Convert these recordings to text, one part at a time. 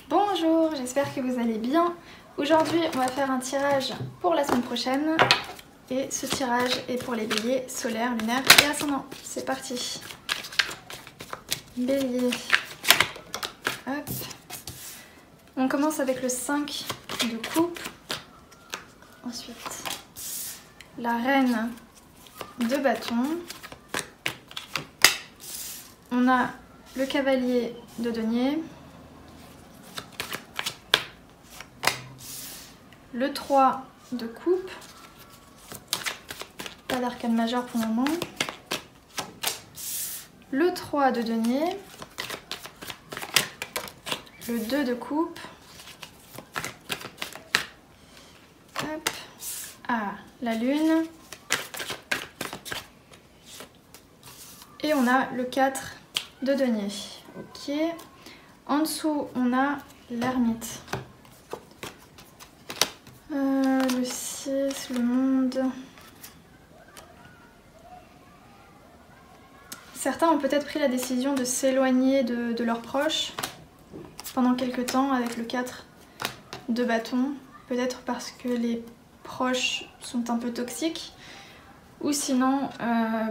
Bonjour, j'espère que vous allez bien. Aujourd'hui, on va faire un tirage pour la semaine prochaine. Et ce tirage est pour les béliers solaires, lunaires et ascendants. C'est parti. Bélier. Hop. On commence avec le 5 de coupe. Ensuite, la reine de bâton. On a le cavalier de denier. Le 3 de coupe. Pas d'arcane majeur pour le moment. Le 3 de denier. Le 2 de coupe. Hop. Ah, la lune. Et on a le 4 de denier. Ok. En dessous, on a l'ermite. Le 6, le monde. Certains ont peut-être pris la décision de s'éloigner de leurs proches pendant quelques temps avec le 4 de bâton. Peut-être parce que les proches sont un peu toxiques ou sinon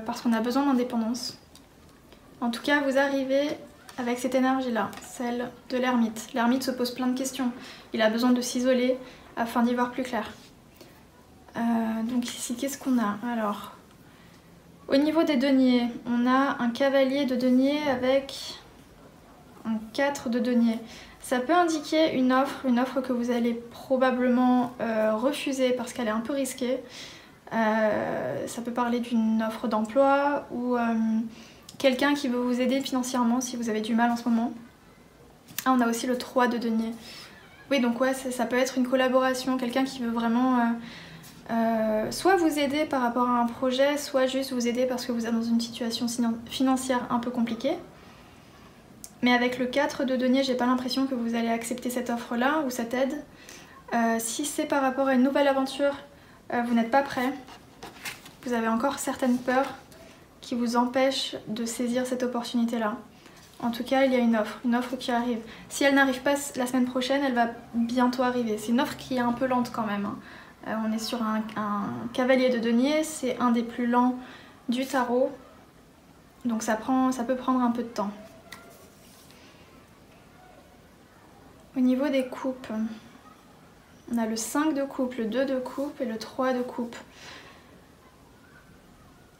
parce qu'on a besoin d'indépendance. En tout cas, vous arrivez avec cette énergie-là, celle de l'ermite. L'ermite se pose plein de questions. Il a besoin de s'isoler afin d'y voir plus clair. Donc ici, qu'est-ce qu'on a? Alors, au niveau des deniers, on a un cavalier de denier avec un 4 de denier. Ça peut indiquer une offre que vous allez probablement refuser parce qu'elle est un peu risquée. Ça peut parler d'une offre d'emploi ou quelqu'un qui veut vous aider financièrement si vous avez du mal en ce moment. Ah, on a aussi le 3 de denier. Oui, donc ouais, ça peut être une collaboration, quelqu'un qui veut vraiment soit vous aider par rapport à un projet, soit juste vous aider parce que vous êtes dans une situation financière un peu compliquée. Mais avec le 4 de denier, j'ai pas l'impression que vous allez accepter cette offre-là ou cette aide. Si c'est par rapport à une nouvelle aventure, vous n'êtes pas prêt. Vous avez encore certaines peurs qui vous empêchent de saisir cette opportunité-là. En tout cas, il y a une offre qui arrive. Si elle n'arrive pas la semaine prochaine, elle va bientôt arriver. C'est une offre qui est un peu lente quand même. On est sur un cavalier de denier, c'est un des plus lents du tarot. Donc ça peut prendre un peu de temps. Au niveau des coupes, on a le 5 de coupe, le 2 de coupe et le 3 de coupe.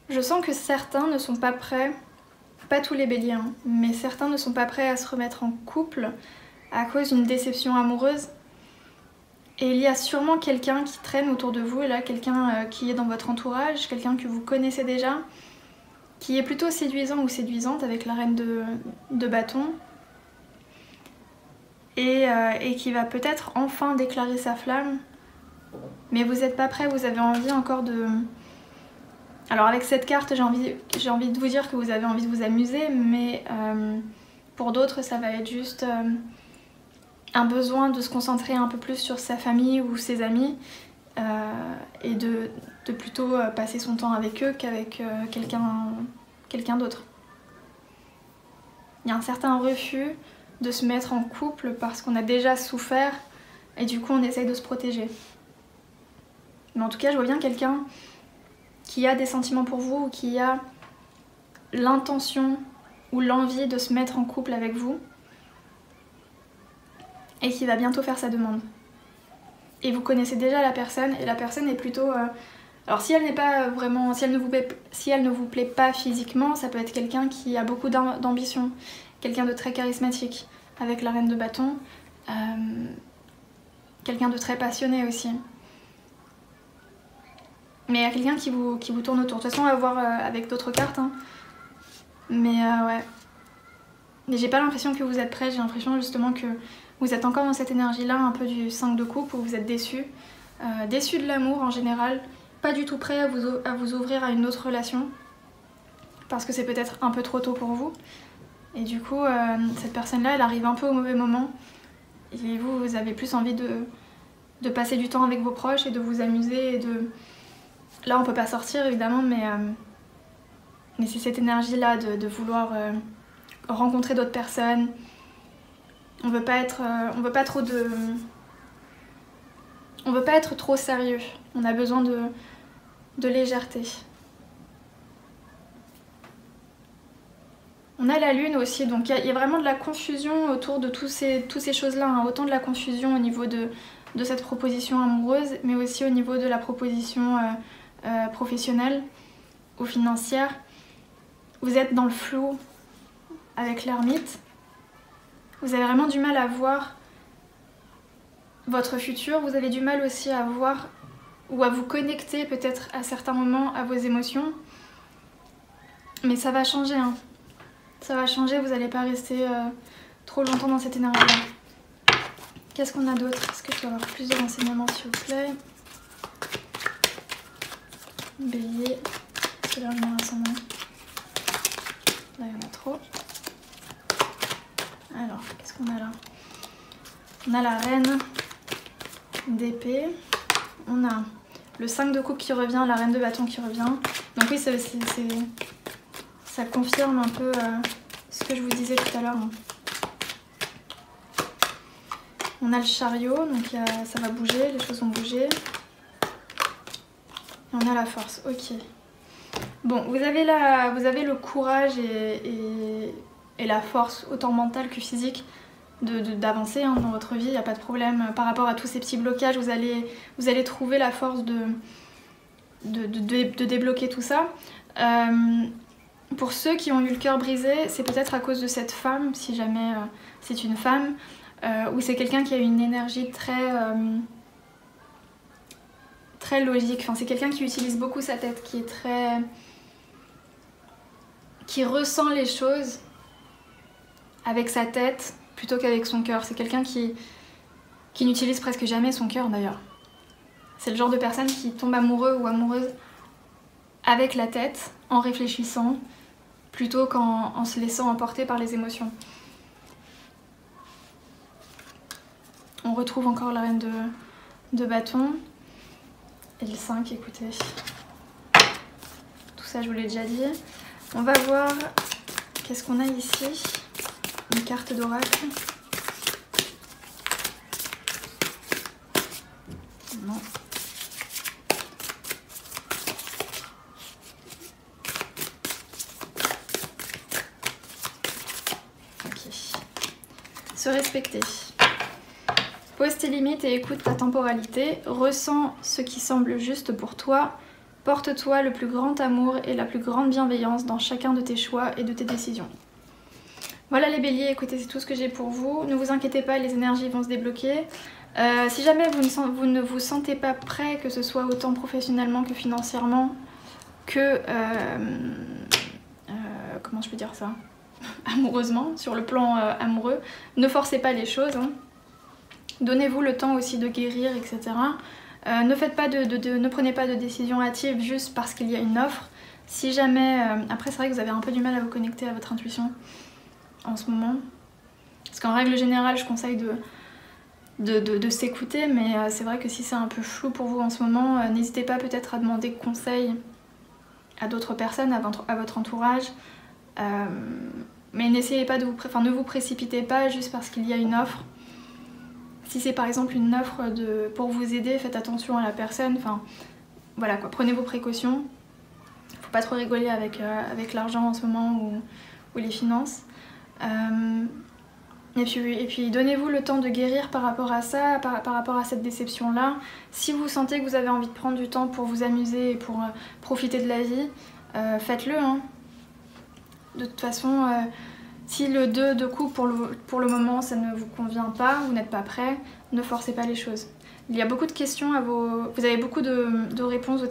Je sens que certains ne sont pas prêts, pas tous les béliers, hein, mais certains ne sont pas prêts à se remettre en couple à cause d'une déception amoureuse. Et il y a sûrement quelqu'un qui traîne autour de vous, et là, quelqu'un qui est dans votre entourage, quelqu'un que vous connaissez déjà, qui est plutôt séduisant ou séduisante avec la reine de bâton, et qui va peut-être enfin déclarer sa flamme. Mais vous n'êtes pas prêt, vous avez envie encore de... Alors avec cette carte, j'ai envie de vous dire que vous avez envie de vous amuser, mais pour d'autres, ça va être juste... un besoin de se concentrer un peu plus sur sa famille ou ses amis et de plutôt passer son temps avec eux qu'avec quelqu'un d'autre. Il y a un certain refus de se mettre en couple parce qu'on a déjà souffert et du coup on essaye de se protéger. Mais en tout cas, je vois bien quelqu'un qui a des sentiments pour vous ou qui a l'intention ou l'envie de se mettre en couple avec vous et qui va bientôt faire sa demande. Et vous connaissez déjà la personne, et la personne est plutôt... Alors si elle n'est pas vraiment... Si elle ne vous plaît pas physiquement, ça peut être quelqu'un qui a beaucoup d'ambition, quelqu'un de très charismatique, avec la reine de bâton, quelqu'un de très passionné aussi. Mais il y a quelqu'un qui vous tourne autour. De toute façon, on va voir avec d'autres cartes. Hein. Mais ouais. Mais j'ai pas l'impression que vous êtes prêts, j'ai l'impression justement que vous êtes encore dans cette énergie-là, un peu du 5 de coupe, où vous êtes déçus. Déçus de l'amour en général, pas du tout prêts à vous ouvrir à une autre relation, parce que c'est peut-être un peu trop tôt pour vous. Et du coup, cette personne-là, elle arrive un peu au mauvais moment. Et vous avez plus envie de passer du temps avec vos proches et de vous amuser. Et de... Là, on peut pas sortir évidemment, mais c'est cette énergie-là de vouloir rencontrer d'autres personnes, On veut pas être trop sérieux. On a besoin de légèreté. On a la lune aussi, donc il y a vraiment de la confusion autour de toutes ces choses-là, hein. Autant de la confusion au niveau de cette proposition amoureuse, mais aussi au niveau de la proposition professionnelle ou financière. Vous êtes dans le flou avec l'ermite. Vous avez vraiment du mal à voir votre futur. Vous avez du mal aussi à voir ou à vous connecter peut-être à certains moments à vos émotions. Mais ça va changer, hein. Ça va changer, vous n'allez pas rester trop longtemps dans cette énergie-là. Qu'est-ce qu'on a d'autre? Est-ce que je peux avoir plus de renseignements, s'il vous plaît? Bélier. C'est leur lumière ascendant. Là, il y en a trop. Alors, qu'est-ce qu'on a là? On a la reine d'épée. On a le 5 de coupe qui revient, la reine de bâton qui revient. Donc oui, ça confirme un peu ce que je vous disais tout à l'heure. On a le chariot, donc ça va bouger, les choses vont bouger. Et on a la force, ok. Bon, vous avez le courage et la force, autant mentale que physique, d'avancer dans votre vie, il n'y a pas de problème. Par rapport à tous ces petits blocages, vous allez trouver la force de débloquer tout ça. Pour ceux qui ont eu le cœur brisé, c'est peut-être à cause de cette femme, si jamais c'est une femme, ou c'est quelqu'un qui a une énergie très logique. Enfin, c'est quelqu'un qui utilise beaucoup sa tête, qui ressent les choses avec sa tête plutôt qu'avec son cœur. C'est quelqu'un qui n'utilise presque jamais son cœur d'ailleurs. C'est le genre de personne qui tombe amoureux ou amoureuse avec la tête, en réfléchissant, plutôt qu'en se laissant emporter par les émotions. On retrouve encore la reine de bâton. Et le 5, écoutez. Tout ça, je vous l'ai déjà dit. On va voir qu'est-ce qu'on a ici. Une carte d'oracle. Non. Se respecter. Pose tes limites et écoute ta temporalité. Ressens ce qui semble juste pour toi. Porte-toi le plus grand amour et la plus grande bienveillance dans chacun de tes choix et de tes décisions. Voilà les béliers, écoutez, c'est tout ce que j'ai pour vous. Ne vous inquiétez pas, les énergies vont se débloquer. Si jamais vous ne vous sentez pas prêt, que ce soit autant professionnellement que financièrement, que... comment je peux dire ça ? Amoureusement, sur le plan amoureux, ne forcez pas les choses, hein. Donnez-vous le temps aussi de guérir, etc. Ne prenez pas de décision hâtive juste parce qu'il y a une offre. Si jamais... après c'est vrai que vous avez un peu du mal à vous connecter à votre intuition en ce moment. Parce qu'en règle générale je conseille de s'écouter, mais c'est vrai que si c'est un peu flou pour vous en ce moment, n'hésitez pas peut-être à demander conseil à d'autres personnes, à votre entourage. Mais n'essayez pas ne vous précipitez pas juste parce qu'il y a une offre. Si c'est par exemple une offre pour vous aider, faites attention à la personne. Enfin, voilà quoi, prenez vos précautions. Faut pas trop rigoler avec l'argent en ce moment ou les finances. Et puis donnez-vous le temps de guérir par rapport à ça, par rapport à cette déception-là. Si vous sentez que vous avez envie de prendre du temps pour vous amuser et pour profiter de la vie, faites-le, hein. De toute façon, si le 2 de coupe pour le moment ça ne vous convient pas, vous n'êtes pas prêt, ne forcez pas les choses. Il y a beaucoup de questions à vos... Vous avez beaucoup de réponses,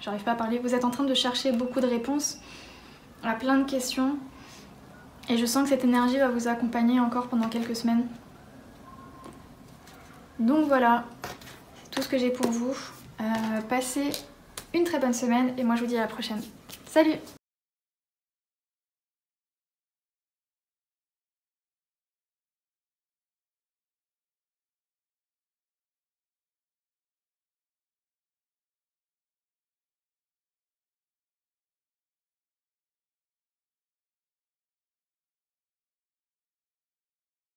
j'arrive pas à parler, vous êtes en train de chercher beaucoup de réponses à plein de questions. Et je sens que cette énergie va vous accompagner encore pendant quelques semaines. Donc voilà, c'est tout ce que j'ai pour vous. Passez une très bonne semaine et moi je vous dis à la prochaine. Salut!